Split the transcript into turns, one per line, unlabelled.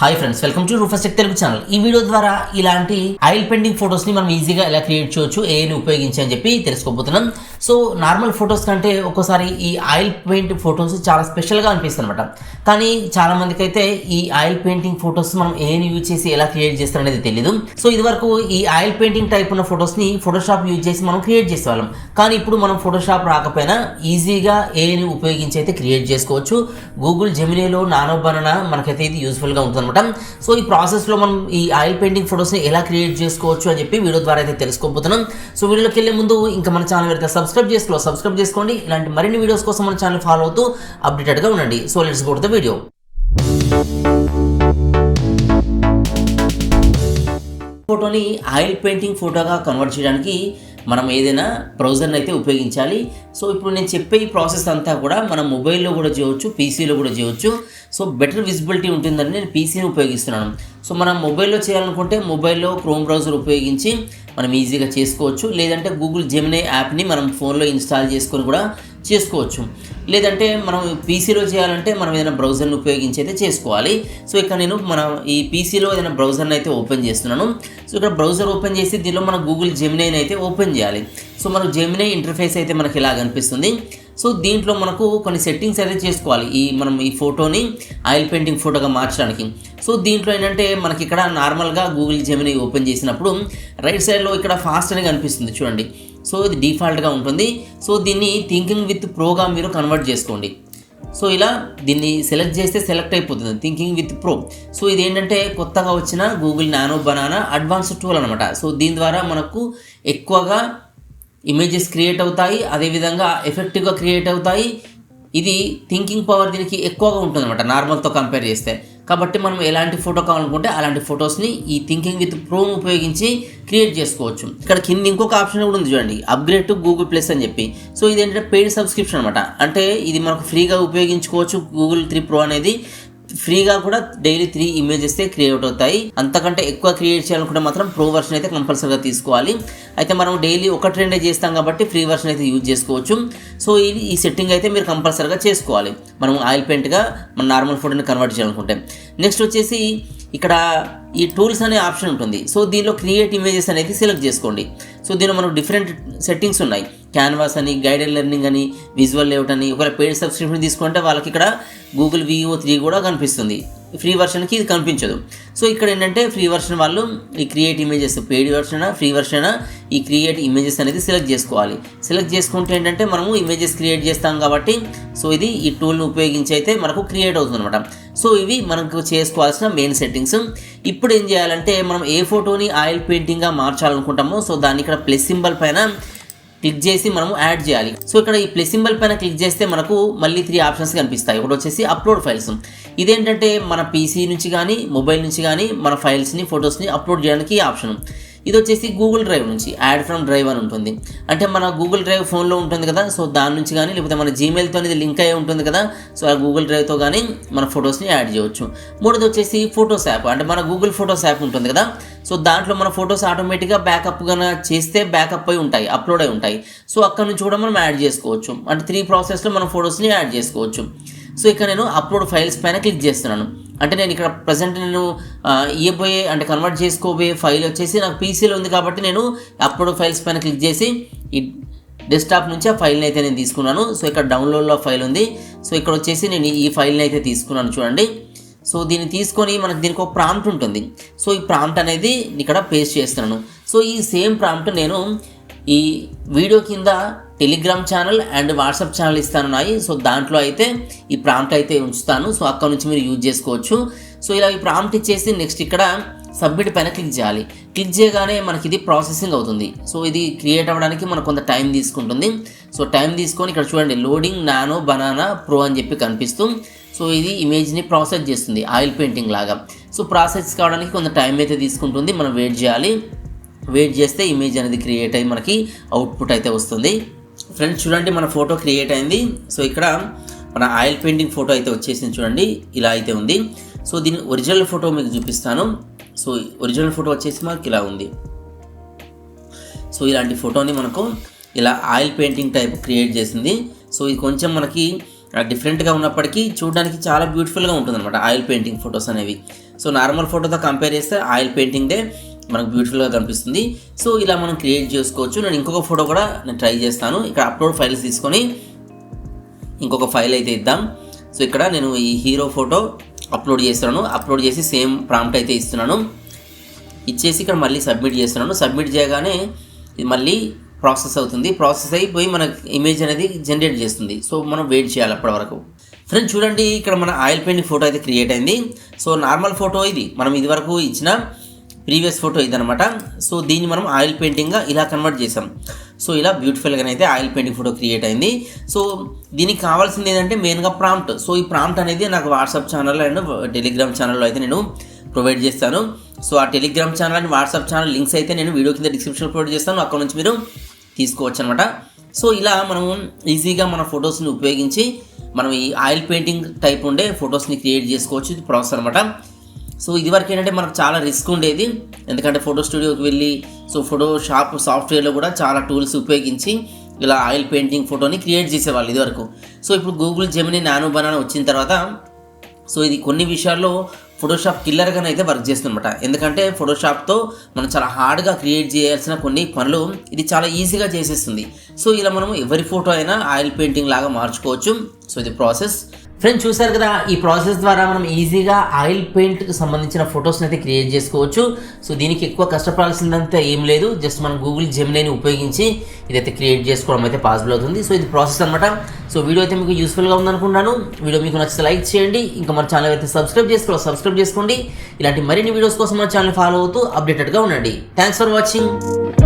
Hi friends, welcome to రూఫస్ tech Telugu channel. ఈ video ద్వారా ఇలాంటి ఆయిల్ పెయింటింగ్ ఫొటోస్ ని మనం ఈజీగా ఎలా క్రియేట్ చేయొచ్చు, ఏని ఉపయోగించి అని చెప్పి తెలుసుకోబోతున్నాం. సో నార్మల్ ఫొటోస్ కంటే ఒక్కోసారి ఈ ఆయిల్ పెయింట్ ఫొటోస్ చాలా స్పెషల్గా అనిపిస్తుంది అనమాట. కానీ చాలా మందికి అయితే ఈ ఆయిల్ పెయింటింగ్ ఫొటోస్ మనం ఏని యూజ్ చేసి ఎలా క్రియేట్ చేస్తారు అనేది తెలియదు. సో ఇదివరకు ఈ ఆయిల్ పెయింటింగ్ టైప్ ఉన్న ఫొటోస్ ని ఫోటోషాప్ యూజ్ చేసి మనం క్రియేట్ చేసేవాళ్ళం. కానీ ఇప్పుడు మనం ఫోటోషాప్ రాకపోయినా ఈజీగా ఏని ఉపయోగించి అయితే క్రియేట్ చేసుకోవచ్చు. గూగుల్ జెమినీలో నానో బనానా మనకైతే ఇది యూస్ఫుల్గా ఉంటుంది. సో ఈ ప్రాసెస్లో మనం ఈ ఆయిల్ పెయింటింగ్ ఫొటోస్ని ఎలా క్రియేట్ చేసుకోవచ్చు అని చెప్పి వీడియో ద్వారా అయితే తెలుసుకోబోతున్నాం. సో వీడియోలోకి వెళ్ళే ముందు ఇంకా మన ఛానల్ అయితే సబ్స్క్రైబ్ చేసుకోండి. ఇలాంటి మరిన్ని వీడియోస్ కోసం మన ఛానల్ ఫాలో అవుతూ అప్డేటెడ్గా ఉండండి. So let's go to the video. ఫోటోని ఆయిల్ పెయింటింగ్ ఫోటోగా కన్వర్ట్ చేయడానికి మనం ఏదైనా బ్రౌజర్ని అయితే ఉపయోగించాలి. సో ఇప్పుడు నేను చెప్పే ఈ ప్రాసెస్ అంతా కూడా మనం మొబైల్లో కూడా చేయవచ్చు, పీసీలో కూడా చేయవచ్చు. సో బెటర్ విజిబిలిటీ ఉంటుందని నేను పీసీని ఉపయోగిస్తున్నాను. సో మనం మొబైల్లో చేయాలనుకుంటే మొబైల్లో క్రోమ్ బ్రౌజర్ ఉపయోగించి మనం ఈజీగా చేసుకోవచ్చు. లేదంటే గూగుల్ జెమినీ యాప్ని మనం ఫోన్లో ఇన్స్టాల్ చేసుకొని కూడా చేసుకోవచ్చు. లేదంటే మనం పీసీలో చేయాలంటే మనం ఏదైనా బ్రౌజర్ని ఉపయోగించి అయితే చేసుకోవాలి. సో ఇక్కడ నేను ఈ పీసీలో ఏదైనా బ్రౌజర్ని అయితే ఓపెన్ చేస్తున్నాను. సో ఇక్కడ బ్రౌజర్ ఓపెన్ చేసి దీనిలో మన గూగుల్ జెమినీని అయితే ఓపెన్ చేయాలి. సో మనకు జెమినీ ఇంటర్ఫేస్ అయితే మనకి ఇలా కనిపిస్తుంది. సో దీంట్లో మనకు కొన్ని సెట్టింగ్స్ అయితే చేసుకోవాలి మనం ఈ ఫోటోని ఆయిల్ పెయింటింగ్ ఫోటోగా మార్చడానికి. సో దీంట్లో ఏంటంటే మనకి ఇక్కడ నార్మల్గా గూగుల్ జెమినీ ఓపెన్ చేసినప్పుడు రైట్ సైడ్లో ఇక్కడ ఫాస్ట్ అని కనిపిస్తుంది చూడండి. సో ఇది డిఫాల్ట్గా ఉంటుంది. సో దీన్ని థింకింగ్ విత్ ప్రోగా మీరు కన్వర్ట్ చేసుకోండి. సో ఇలా దీన్ని సెలెక్ట్ చేస్తే సెలెక్ట్ అయిపోతుంది థింకింగ్ విత్ ప్రో. సో ఇది ఏంటంటే కొత్తగా వచ్చిన Google nano banana advanced tool అనమాట. సో దీని ద్వారా మనకు ఎక్కువగా ఇమేజెస్ క్రియేట్ అవుతాయి, అదేవిధంగా ఎఫెక్టివ్గా క్రియేట్ అవుతాయి. ఇది థింకింగ్ పవర్ దీనికి ఎక్కువగా ఉంటుంది అనమాట నార్మల్తో కంపేర్ చేస్తే. కాబట్టి మనం ఎలాంటి ఫోటో కావాలనుకుంటే అలాంటి ఫొటోస్ని ఈ థింకింగ్ విత్ ప్రో ఉపయోగించి క్రియేట్ చేసుకోవచ్చు. ఇక్కడ కింద ఇంకొక ఆప్షన్ కూడా ఉంది చూడండి, అప్గ్రేడ్ టు గూగుల్ ప్లస్ అని చెప్పి. సో ఇది ఏంటంటే పెయిడ్ సబ్స్క్రిప్షన్ అనమాట. అంటే ఇది మనకు ఫ్రీగా ఉపయోగించుకోవచ్చు. గూగుల్ 3 Pro అనేది ఫ్రీగా కూడా డైలీ 3 ఇమేజెస్ క్రియేట్ అవుతాయి. అంతకంటే ఎక్కువ క్రియేట్ చేయాలనుకుంటే మాత్రం ప్రో వర్షన్ అయితే కంపల్సరీగా తీసుకోవాలి. అయితే మనం డైలీ 1-2 చేస్తాం కాబట్టి ఫ్రీ వర్షన్ అయితే యూజ్ చేసుకోవచ్చు. సో ఈ సెట్టింగ్ అయితే మీరు కంపల్సరీగా చేసుకోవాలి మనం ఆయిల్ పెయింట్గా మన నార్మల్ ఫోటోని కన్వర్ట్ చేయాలనుకుంటే. నెక్స్ట్ వచ్చేసి ఇక్కడ ఈ టూల్స్ అనే ఆప్షన్ ఉంటుంది. సో దీనిలో క్రియేట్ ఇమేజెస్ అనేది సెలెక్ట్ చేసుకోండి. సో దీనిలో మనకు డిఫరెంట్ సెట్టింగ్స్ ఉన్నాయి. క్యాన్వాస్ అని, గైడెడ్ లెర్నింగ్ అని, విజువల్ లేఅవుట్ అని. ఒకవేళ పెయిడ్ సబ్స్క్రిప్షన్ తీసుకుంటే వాళ్ళకి ఇక్కడ గూగుల్ VO3 కూడా కనిపిస్తుంది. ఫ్రీ వర్షన్కి ఇది కనిపించదు. సో ఇక్కడ ఏంటంటే ఫ్రీ వర్షన్ వాళ్ళు ఈ create images, paid version free version, ఈ క్రియేట్ ఇమేజెస్ అనేది సెలెక్ట్ చేసుకోవాలి. సెలెక్ట్ చేసుకుంటే ఏంటంటే మనము ఇమేజెస్ క్రియేట్ చేస్తాం కాబట్టి సో ఇది ఈ టూల్ని ఉపయోగించి అయితే మనకు క్రియేట్ అవుతుంది అనమాట. సో ఇవి మనకు చేసుకోవాల్సిన మెయిన్ సెట్టింగ్స్. ఇప్పుడు ఏం చేయాలంటే మనం ఏ ఫోటోని ఆయిల్ పెయింటింగ్గా మార్చాలనుకుంటామో సో దాన్ని ఇక్కడ ప్లస్ సింబల్ పైన క్లిక్ చేసి మనము యాడ్ చేయాలి. సో ఇక్కడ ఈ ప్లస్ సింబల్ పైన క్లిక్ చేస్తే మనకు మళ్ళీ 3 ఆప్షన్స్ కనిపిస్తాయి. ఒకటి వచ్చేసి అప్లోడ్ ఫైల్స్. ఇదేంటంటే మన పీసీ నుంచి కానీ మొబైల్ నుంచి కానీ మన ఫైల్స్ని, ఫొటోస్ని అప్లోడ్ చేయడానికి ఆప్షన్. ఇది వచ్చేసి గూగుల్ డ్రైవ్ నుంచి యాడ్ ఫ్రమ్ డ్రైవ్ అని ఉంటుంది. అంటే మన గూగుల్ డ్రైవ్ ఫోన్లో ఉంటుంది కదా, సో దాని నుంచి కానీ లేకపోతే మన జీమెయిల్తో అనేది లింక్ అయ్యి ఉంటుంది కదా, సో ఆ గూగుల్ డ్రైవ్తో కానీ మన ఫొటోస్ని యాడ్ చేయవచ్చు. మూడోది వచ్చేసి ఫొటోస్ యాప్. అంటే మన గూగుల్ ఫొటోస్ యాప్ ఉంటుంది కదా, సో దాంట్లో మన ఫొటోస్ ఆటోమేటిక్గా బ్యాకప్గా చేస్తే బ్యాకప్ అయి ఉంటాయి, అప్లోడ్ అయి ఉంటాయి. సో అక్కడ నుంచి కూడా మనం యాడ్ చేసుకోవచ్చు. అంటే 3 ప్రాసెస్లో మన ఫొటోస్ని యాడ్ చేసుకోవచ్చు. సో ఇక్కడ నేను అప్లోడ్ ఫైల్స్ పైన క్లిక్ చేస్తున్నాను. అంటే నేను ఇక్కడ ప్రజెంట్ నేను ఇవ్వబోయే అంటే కన్వర్ట్ చేసుకోబోయే ఫైల్ వచ్చేసి నాకు పీసీలో ఉంది కాబట్టి నేను అప్లోడ్ ఫైల్స్ పైన క్లిక్ చేసి ఈ డెస్క్టాప్ నుంచి ఆ ఫైల్ని అయితే నేను తీసుకున్నాను. సో ఇక్కడ డౌన్లోడ్లో ఫైల్ ఉంది. సో ఇక్కడ వచ్చేసి నేను ఈ ఫైల్ని అయితే తీసుకున్నాను చూడండి. సో దీన్ని తీసుకొని మనకు దీనికి ఒక ప్రాంప్ట్ ఉంటుంది. సో ఈ ప్రాంప్ట్ అనేది ఇక్కడ పేస్ట్ చేస్తున్నాను. సో ఈ సేమ్ ప్రాంప్ట్ నేను ఈ వీడియో కింద Telegram channel and WhatsApp channel ఇస్తానున్నాయి. సో దాంట్లో అయితే ఈ ప్రాంప్ట్ అయితే ఉంచుతాను. సో అక్కడ నుంచి మీరు యూజ్ చేసుకోవచ్చు. సో ఇలా ఈ ప్రాంప్ట్ ఇచ్చేసి నెక్స్ట్ ఇక్కడ సబ్మిట్ పైన క్లిక్ చేయాలి. క్లిక్ చేయగానే మనకి ఇది ప్రాసెసింగ్ అవుతుంది. సో ఇది క్రియేట్ అవ్వడానికి మనకు కొంత టైం తీసుకుంటుంది. సో టైం తీసుకొని ఇక్కడ చూడండి లోడింగ్ నానో బనానా ప్రో అని చెప్పి కనిపిస్తూ సో ఇది ఇమేజ్ని ప్రాసెస్ చేస్తుంది ఆయిల్ పెయింటింగ్ లాగా. సో ప్రాసెస్ కావడానికి కొంత టైం అయితే తీసుకుంటుంది. మనం వెయిట్ చేయాలి. వెయిట్ చేస్తే ఇమేజ్ అనేది క్రియేట్ అయ్యి మనకి అవుట్పుట్ అయితే వస్తుంది. ఫ్రెండ్స్ చూడండి మన ఫోటో క్రియేట్ అయింది. సో ఇక్కడ మన ఆయిల్ పెయింటింగ్ ఫోటో అయితే వచ్చేసింది చూడండి, ఇలా అయితే ఉంది. సో దీని ఒరిజినల్ ఫోటో మీకు చూపిస్తాను. సో ఒరిజినల్ ఫోటో వచ్చేసి మనకి ఇలా ఉంది. సో ఇలాంటి ఫోటోని మనకు ఇలా ఆయిల్ పెయింటింగ్ టైప్ క్రియేట్ చేసింది. సో ఇది కొంచెం మనకి డిఫరెంట్గా ఉన్నప్పటికీ చూడడానికి చాలా బ్యూటిఫుల్గా ఉంటుందన్నమాట ఆయిల్ పెయింటింగ్ ఫొటోస్ అనేవి. సో నార్మల్ ఫోటోతో కంపేర్ చేస్తే ఆయిల్ పెయింటింగ్దే మనకు బ్యూటిఫుల్గా కనిపిస్తుంది. సో ఇలా మనం క్రియేట్ చేసుకోవచ్చు. నేను ఇంకొక ఫోటో కూడా నేను ట్రై చేస్తాను. ఇక్కడ అప్లోడ్ ఫైల్స్ తీసుకొని ఇంకొక ఫైల్ అయితే ఇద్దాం. సో ఇక్కడ నేను ఈ హీరో ఫోటో అప్లోడ్ చేస్తున్నాను. అప్లోడ్ చేసి సేమ్ ప్రాంప్ట్ అయితే ఇస్తున్నాను. ఇచ్చేసి ఇక్కడ మళ్ళీ సబ్మిట్ చేస్తున్నాను. సబ్మిట్ చేయగానే ఇది మళ్ళీ ప్రాసెస్ అవుతుంది. ప్రాసెస్ అయిపోయి మన ఇమేజ్ అనేది జనరేట్ చేస్తుంది. సో మనం వెయిట్ చేయాలి అప్పటి వరకు. ఫ్రెండ్స్ చూడండి, ఇక్కడ మన ఆయిల్ పెయింటింగ్ ఫోటో అయితే క్రియేట్ అయింది. సో నార్మల్ ఫోటో ఇది, మనం ఇదివరకు ఇచ్చిన ప్రీవియస్ ఫోటో ఇదనమాట. సో దీన్ని మనం ఆయిల్ పెయింటింగ్గా ఇలా కన్వర్ట్ చేసాం. సో ఇలా బ్యూటిఫుల్గానైతే ఆయిల్ పెయింటింగ్ ఫోటో క్రియేట్ అయింది. సో దీనికి కావాల్సింది ఏంటంటే మెయిన్గా ప్రాంప్ట్. సో ఈ ప్రాంప్ట్ అనేది నాకు వాట్సాప్ ఛానల్ అండ్ టెలిగ్రామ్ ఛానల్లో అయితే నేను ప్రొవైడ్ చేస్తాను. సో ఆ Telegram channel and WhatsApp channel links అయితే నేను వీడియో కింద డిస్క్రిప్షన్లో ప్రొవైడ్ చేస్తాను. అక్కడ నుంచి మీరు తీసుకోవచ్చు అనమాట. సో ఇలా మనం ఈజీగా మన ఫొటోస్ని ఉపయోగించి మనం ఈ ఆయిల్ పెయింటింగ్ టైప్ ఉండే ఫొటోస్ని క్రియేట్ చేసుకోవచ్చు. ఇది ప్రాసెస్ అనమాట. సో ఇదివరకు ఏంటంటే మనకు చాలా రిస్క్ ఉండేది, ఎందుకంటే ఫోటో స్టూడియోకి వెళ్ళి సో ఫోటోషాప్ సాఫ్ట్వేర్లో కూడా చాలా టూల్స్ ఉపయోగించి ఇలా ఆయిల్ పెయింటింగ్ ఫోటోని క్రియేట్ చేసేవాళ్ళు ఇదివరకు. సో ఇప్పుడు గూగుల్ జెమినీ నానో బనానా వచ్చిన తర్వాత సో ఇది కొన్ని విషయాల్లో ఫోటోషాప్ కిల్లర్గానే అయితే వర్క్ చేస్తుందన్నమాట. ఎందుకంటే ఫోటోషాప్తో మనం చాలా హార్డ్గా క్రియేట్ చేయాల్సిన కొన్ని పనులు ఇది చాలా ఈజీగా చేసేస్తుంది. సో ఇలా మనం ఎవరి ఫోటో అయినా ఆయిల్ పెయింటింగ్ లాగా మార్చుకోవచ్చు. సో ఇది ప్రాసెస్. ఫ్రెండ్స్ చూసారు కదా, ఈ ప్రాసెస్ ద్వారా మనం ఈజీగా ఆయిల్ పెయింట్కి సంబంధించిన ఫొటోస్ని అయితే క్రియేట్ చేసుకోవచ్చు. సో దీనికి ఎక్కువ కష్టపడాల్సిందంతా ఏం లేదు, జస్ట్ మనం గూగుల్ జెమినీని ఉపయోగించి ఇదైతే క్రియేట్ చేసుకోవడం అయితే పాసిబుల్ అవుతుంది. సో ఇది ప్రాసెస్ అనమాట. సో వీడియో అయితే మీకు యూస్ఫుల్గా ఉందనుకుంటున్నాను. వీడియో మీకు నచ్చితే లైక్ చేయండి. ఇంకా మన ఛానల్ అయితే సబ్స్క్రైబ్ చేసుకోండి. ఇలాంటి మరిన్ని వీడియోస్ కోసం మన ఛానల్ ఫాలో అవుతూ అప్డేటెడ్గా ఉండండి. Thanks for watching.